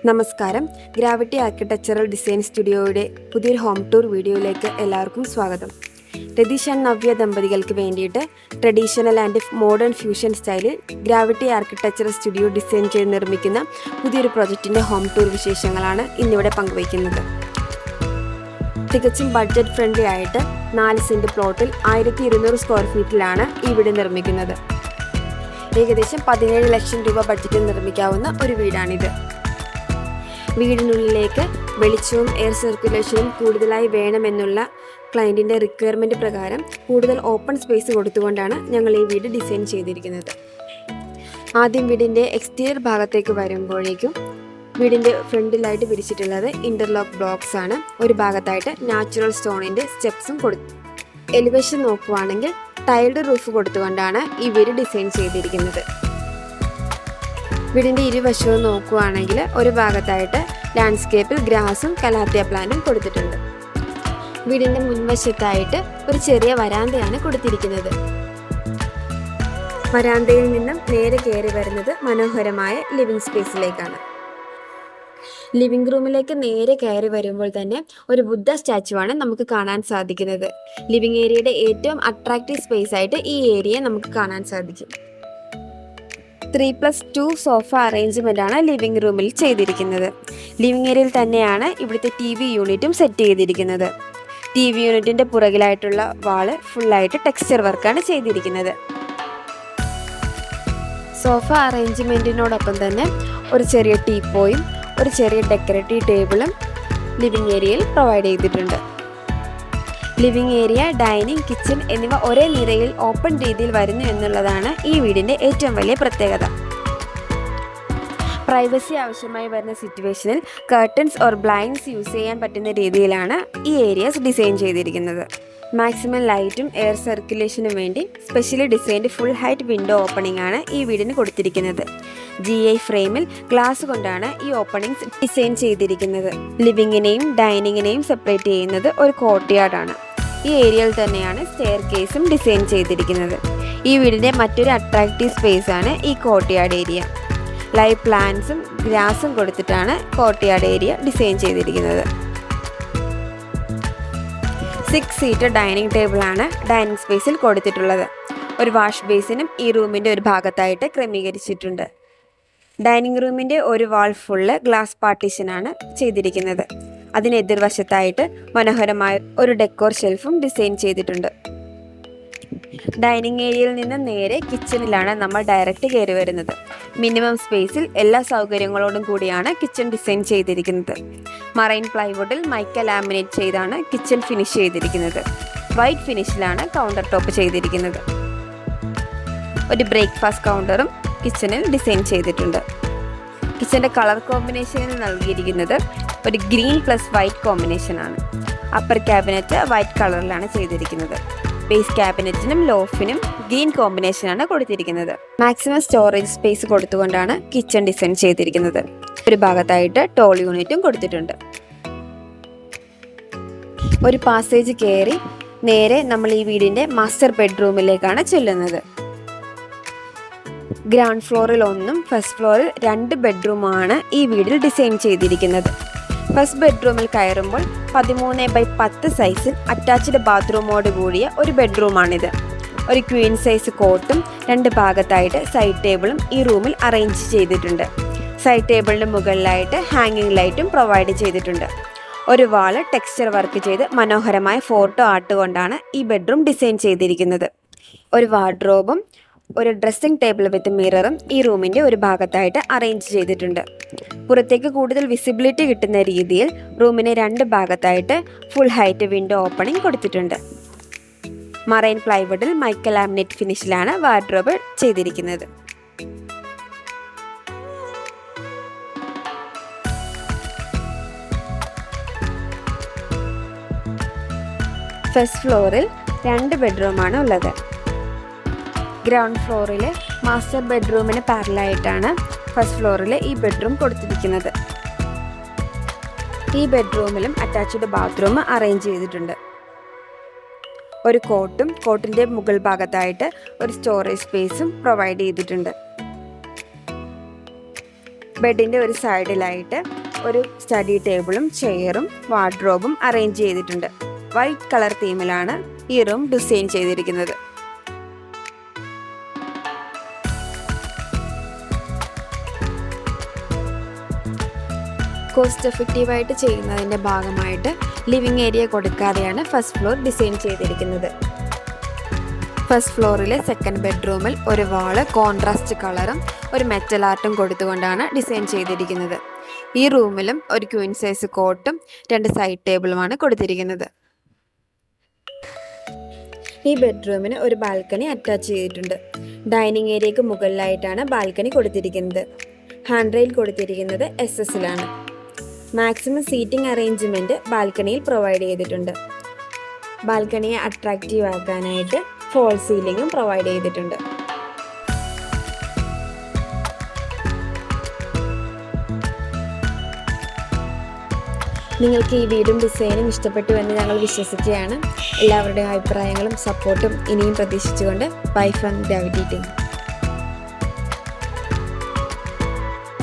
നമസ്കാരം. Gravity architectural design സ്റ്റുഡിയോയുടെ പുതിയൊരു home tour വീഡിയോയിലേക്ക് എല്ലാവർക്കും സ്വാഗതം. രതീഷ് ആൻഡ് നവ്യ ദമ്പതികൾക്ക് വേണ്ടിയിട്ട് ട്രഡീഷണൽ ആൻഡ് മോഡേൺ ഫ്യൂഷൻ സ്റ്റൈലിൽ ഗ്രാവിറ്റി ആർക്കിടെക്ചറൽ സ്റ്റുഡിയോ ഡിസൈൻ ചെയ്ത് നിർമ്മിക്കുന്ന പുതിയൊരു പ്രൊജക്റ്റിൻ്റെ ഹോം ടൂർ വിശേഷങ്ങളാണ് ഇന്നിവിടെ പങ്കുവയ്ക്കുന്നത്. തികച്ചും ബഡ്ജറ്റ് ഫ്രണ്ട്ലി ആയിട്ട് 4 സെൻറ്റ് പ്ലോട്ടിൽ 1200 സ്ക്വയർ ഫീറ്റിലാണ് ഈ വീട് നിർമ്മിക്കുന്നത്. ഏകദേശം 17 ലക്ഷം രൂപ ബഡ്ജറ്റിൽ നിർമ്മിക്കാവുന്ന ഒരു വീടാണിത്. വീടിനുള്ളിലേക്ക് വെളിച്ചവും എയർ സർക്കുലേഷനും കൂടുതലായി വേണമെന്നുള്ള ക്ലയൻറ്റിൻ്റെ റിക്വയർമെൻറ്റ് പ്രകാരം കൂടുതൽ ഓപ്പൺ സ്പേസ് കൊടുത്തുകൊണ്ടാണ് ഞങ്ങൾ ഈ വീട് ഡിസൈൻ ചെയ്തിരിക്കുന്നത്. ആദ്യം വീടിൻ്റെ എക്സ്റ്റീരിയർ ഭാഗത്തേക്ക് വരുമ്പോഴേക്കും വീടിൻ്റെ ഫ്രണ്ടിലായിട്ട് വിരിച്ചിട്ടുള്ളത് ഇൻ്റർലോക്ക് ബ്ലോക്സ് ആണ്. ഒരു ഭാഗത്തായിട്ട് നാച്ചുറൽ സ്റ്റോണിൻ്റെ സ്റ്റെപ്സും കൊടുത്തു. എലിവേഷൻ നോക്കുവാണെങ്കിൽ ടൈൽഡ് റൂഫ് കൊടുത്തുകൊണ്ടാണ് ഈ വീട് ഡിസൈൻ ചെയ്തിരിക്കുന്നത്. വീടിൻ്റെ ഇരുവശവും നോക്കുകയാണെങ്കിൽ ഒരു ഭാഗത്തായിട്ട് ലാൻഡ്സ്കേപ്പിൽ ഗ്രാസും കലാത്തിയ പ്ലാന്റും കൊടുത്തിട്ടുണ്ട്. വീടിൻ്റെ മുൻവശത്തായിട്ട് ഒരു ചെറിയ വരാന്തയാണ് കൊടുത്തിരിക്കുന്നത്. വരാന്തയിൽ നിന്നും നേരെ കയറി വരുന്നത് മനോഹരമായ ലിവിംഗ് സ്പേസിലേക്കാണ്. ലിവിംഗ് റൂമിലേക്ക് നേരെ കയറി വരുമ്പോൾ തന്നെ ഒരു ബുദ്ധ സ്റ്റാച്ചുവാണ് നമുക്ക് കാണാൻ സാധിക്കുന്നത്. ലിവിംഗ് ഏരിയയുടെ ഏറ്റവും അട്രാക്റ്റീവ് സ്പേസ് ആയിട്ട് ഈ ഏരിയ നമുക്ക് കാണാൻ സാധിക്കും. 3+2 സോഫ അറേഞ്ച്മെൻ്റ് ആണ് ലിവിംഗ് റൂമിൽ ചെയ്തിരിക്കുന്നത്. ലിവിംഗ് ഏരിയയിൽ തന്നെയാണ് ഇവിടുത്തെ TV യൂണിറ്റും സെറ്റ് ചെയ്തിരിക്കുന്നത്. TV യൂണിറ്റിൻ്റെ പുറകിലായിട്ടുള്ള വാള് ഫുള്ളായിട്ട് ടെക്സ്ചർ വർക്കാണ് ചെയ്തിരിക്കുന്നത്. സോഫ അറേഞ്ച്മെൻറ്റിനോടൊപ്പം തന്നെ ഒരു ചെറിയ ടീപ്പോയും ഒരു ചെറിയ ഡെക്കറേറ്റീവ് ടേബിളും ലിവിംഗ് ഏരിയയിൽ പ്രൊവൈഡ് ചെയ്തിട്ടുണ്ട്. ലിവിംഗ് ഏരിയ, ഡൈനിങ്, കിച്ചൺ എന്നിവ ഒരേ നിരയിൽ ഓപ്പൺ രീതിയിൽ വരുന്നു എന്നുള്ളതാണ് ഈ വീടിൻ്റെ ഏറ്റവും വലിയ പ്രത്യേകത. പ്രൈവസി ആവശ്യമായി വരുന്ന സിറ്റുവേഷനിൽ കർട്ടൻസ് ഓർ ബ്ലൈൻഡ്സ് യൂസ് ചെയ്യാൻ പറ്റുന്ന രീതിയിലാണ് ഈ ഏരിയസ് ഡിസൈൻ ചെയ്തിരിക്കുന്നത്. മാക്സിമം ലൈറ്റും എയർ സർക്കുലേഷനും വേണ്ടി specially designed full height window opening ആണ് ഈ വീടിന് കൊടുത്തിരിക്കുന്നത്. GI ഫ്രെയിമിൽ ഗ്ലാസ് കൊണ്ടാണ് ഈ ഓപ്പണിങ്സ് ഡിസൈൻ ചെയ്തിരിക്കുന്നത്. ലിവിങ്ങിനെയും ഡൈനിങ്ങിനെയും സെപ്പറേറ്റ് ചെയ്യുന്നത് ഒരു കോർട്ട്യാർഡാണ്. ഈ ഏരിയയിൽ തന്നെയാണ് സ്റ്റെയർ കേസും ഡിസൈൻ ചെയ്തിരിക്കുന്നത്. ഈ വീടിൻ്റെ മറ്റൊരു അട്രാക്റ്റീവ് സ്പേസ് ആണ് ഈ കോർട്ട്യാർഡ് ഏരിയ. ലൈവ് പ്ലാന്റ്സും ഗ്രാസും കൊടുത്തിട്ടാണ് കോർട്ട്യാർഡ് ഏരിയ ഡിസൈൻ ചെയ്തിരിക്കുന്നത്. 6 സീറ്റർ ഡൈനിങ് ടേബിളാണ് ഡൈനിങ് സ്പേസിൽ കൊടുത്തിട്ടുള്ളത്. ഒരു വാഷ് ബേസിനും ഈ റൂമിൻ്റെ ഒരു ഭാഗത്തായിട്ട് ക്രമീകരിച്ചിട്ടുണ്ട്. ഡൈനിങ് റൂമിൻ്റെ ഒരു വാൾ ഫുള്ള് ഗ്ലാസ് പാർട്ടീഷനാണ് ചെയ്തിരിക്കുന്നത്. അതിന് എതിർവശത്തായിട്ട് മനോഹരമായ ഒരു ഡെക്കോർ ഷെൽഫും ഡിസൈൻ ചെയ്തിട്ടുണ്ട്. ഡൈനിങ് ഏരിയയിൽ നിന്ന് നേരെ കിച്ചണിലാണ് നമ്മൾ ഡയറക്റ്റ് കയറി വരുന്നത്. മിനിമം സ്പേസിൽ എല്ലാ സൗകര്യങ്ങളോടും കൂടിയാണ് കിച്ചൺ ഡിസൈൻ ചെയ്തിരിക്കുന്നത്. മറൈൻ പ്ലൈവുഡിൽ മൈക്ക ലാമിനേറ്റ് ചെയ്താണ് കിച്ചൺ ഫിനിഷ് ചെയ്തിരിക്കുന്നത്. വൈറ്റ് ഫിനിഷിലാണ് കൗണ്ടർ ടോപ്പ് ചെയ്തിരിക്കുന്നത്. ഒരു ബ്രേക്ക്ഫാസ്റ്റ് കൗണ്ടറും കിച്ചണിൽ ഡിസൈൻ ചെയ്തിട്ടുണ്ട്. കിച്ചൻ്റെ കളർ കോമ്പിനേഷനിൽ നൽകിയിരിക്കുന്നത് ഒരു ഗ്രീൻ പ്ലസ് വൈറ്റ് കോമ്പിനേഷനാണ്. അപ്പർ ക്യാബിനറ്റ് വൈറ്റ് കളറിലാണ് ചെയ്തിരിക്കുന്നത്. ബേസ് ക്യാബിനറ്റിനും ലോഫിനും ഗ്രീൻ കോമ്പിനേഷനാണ് കൊടുത്തിരിക്കുന്നത്. മാക്സിമം സ്റ്റോറേജ് സ്പേസ് കൊടുത്തുകൊണ്ടാണ് കിച്ചൺ ഡിസൈൻ ചെയ്തിരിക്കുന്നത്. ഒരു ഭാഗത്തായിട്ട് ടോൾ യൂണിറ്റും കൊടുത്തിട്ടുണ്ട്. ഒരു പാസേജ് കയറി നേരെ നമ്മൾ ഈ വീടിൻ്റെ മാസ്റ്റർ ബെഡ്റൂമിലേക്കാണ് ചെല്ലുന്നത്. ഗ്രൗണ്ട് ഫ്ലോറിൽ 1ഉം ഫസ്റ്റ് ഫ്ലോറിൽ 2 ബെഡ്റൂമാണ് ഈ വീടിൽ ഡിസൈൻ ചെയ്തിരിക്കുന്നത്. ഫസ്റ്റ് ബെഡ്റൂമിൽ കയറുമ്പോൾ 13x10 സൈസിൽ അറ്റാച്ച്ഡ് ബാത്റൂമോട് കൂടിയ ഒരു ബെഡ്റൂമാണിത്. ഒരു ക്വീൻ സൈസ് കോട്ടും 2 ഭാഗത്തായിട്ട് സൈഡ് ടേബിളും ഈ റൂമിൽ അറേഞ്ച് ചെയ്തിട്ടുണ്ട്. സൈഡ് ടേബിളിന് മുകളിലായിട്ട് ഹാങ്ങിങ് ലൈറ്റും പ്രൊവൈഡ് ചെയ്തിട്ടുണ്ട്. ഒരു വാള് ടെക്സ്ചർ വർക്ക് ചെയ്ത് മനോഹരമായ ഫോട്ടോ ആർട്ട് കൊണ്ടാണ് ഈ ബെഡ്റൂം ഡിസൈൻ ചെയ്തിരിക്കുന്നത്. ഒരു വാർഡ്രോബും ഒരു ഡ്രസ്സിംഗ് ടേബിൾ വിത്ത് മിററും ഈ റൂമിൻ്റെ ഒരു ഭാഗത്തായിട്ട് അറേഞ്ച് ചെയ്തിട്ടുണ്ട്. പുറത്തേക്ക് കൂടുതൽ വിസിബിലിറ്റി കിട്ടുന്ന രീതിയിൽ റൂമിന് 2 ഭാഗത്തായിട്ട് ഫുൾ ഹൈറ്റ് വിൻഡോ ഓപ്പണിംഗ് കൊടുത്തിട്ടുണ്ട്. മറൈൻ പ്ലൈവുഡിൽ മൈക്ക ലാമിനേറ്റ് ഫിനിഷിലാണ് വാർഡ്രോബ് ചെയ്തിരിക്കുന്നത്. ഫസ്റ്റ് ഫ്ലോറിൽ 2 ബെഡ്റൂമാണ് ഉള്ളത്. ഗ്രൗണ്ട് ഫ്ലോറിൽ മാസ്റ്റർ ബെഡ്റൂമിന് പാരലായിട്ടാണ് ഫസ്റ്റ് ഫ്ലോറിൽ ഈ ബെഡ്റൂം കൊടുത്തിരിക്കുന്നത്. ഈ ബെഡ്റൂമിലും അറ്റാച്ച്ഡ് ബാത്റൂം അറേഞ്ച് ചെയ്തിട്ടുണ്ട്. ഒരു കോട്ടിൻ്റെ മുകൾ ഭാഗത്തായിട്ട് ഒരു സ്റ്റോറേജ് സ്പേസും പ്രൊവൈഡ് ചെയ്തിട്ടുണ്ട്. ബെഡിൻ്റെ ഒരു സൈഡിലായിട്ട് ഒരു സ്റ്റഡി ടേബിളും ചെയറും വാർഡ്രോബും അറേഞ്ച് ചെയ്തിട്ടുണ്ട്. വൈറ്റ് കളർ തീമിലാണ് ഈ റൂം ഡിസൈൻ ചെയ്തിരിക്കുന്നത്. കോസ്റ്റ് എഫക്റ്റീവായിട്ട് ചെയ്യുന്നതിൻ്റെ ഭാഗമായിട്ട് ലിവിങ് ഏരിയ കൊടുക്കാതെയാണ് ഫസ്റ്റ് ഫ്ലോർ ഡിസൈൻ ചെയ്തിരിക്കുന്നത്. ഫസ്റ്റ് ഫ്ലോറിലെ സെക്കൻഡ് ബെഡ്റൂമിൽ ഒരു വാള് കോൺട്രാസ്റ്റ് കളറും ഒരു മെറ്റൽ ആർട്ടും കൊടുത്തുകൊണ്ടാണ് ഡിസൈൻ ചെയ്തിരിക്കുന്നത്. ഈ റൂമിലും ഒരു ക്വീൻ സൈസ് കോട്ടും 2 സൈഡ് ടേബിളുമാണ് കൊടുത്തിരിക്കുന്നത്. ഈ ബെഡ്റൂമിന് ഒരു ബാൽക്കണി അറ്റാച്ച് ചെയ്തിട്ടുണ്ട്. ഡൈനിങ് ഏരിയയ്ക്ക് മുകളിലായിട്ടാണ് ബാൽക്കണി കൊടുത്തിരിക്കുന്നത്. ഹാൻഡ് റെയിൽ കൊടുത്തിരിക്കുന്നത് SS-ലാണ്. മാക്സിമം സീറ്റിംഗ് അറേഞ്ച്മെൻറ്റ് ബാൽക്കണിയിൽ പ്രൊവൈഡ് ചെയ്തിട്ടുണ്ട്. ബാൽക്കണിയെ അട്രാക്റ്റീവ് ആക്കാനായിട്ട് ഫോൾ സീലിംഗും പ്രൊവൈഡ് ചെയ്തിട്ടുണ്ട്. നിങ്ങൾക്ക് ഈ വീടും ഡിസൈനും ഇഷ്ടപ്പെട്ടു എന്ന് ഞങ്ങൾ വിശ്വസിക്കുകയാണ്. എല്ലാവരുടെയും അഭിപ്രായങ്ങളും സപ്പോർട്ടും ഇനിയും പ്രതീക്ഷിച്ചുകൊണ്ട് ബൈ ഫ്രം ഗ്രാവിറ്റി ടീം.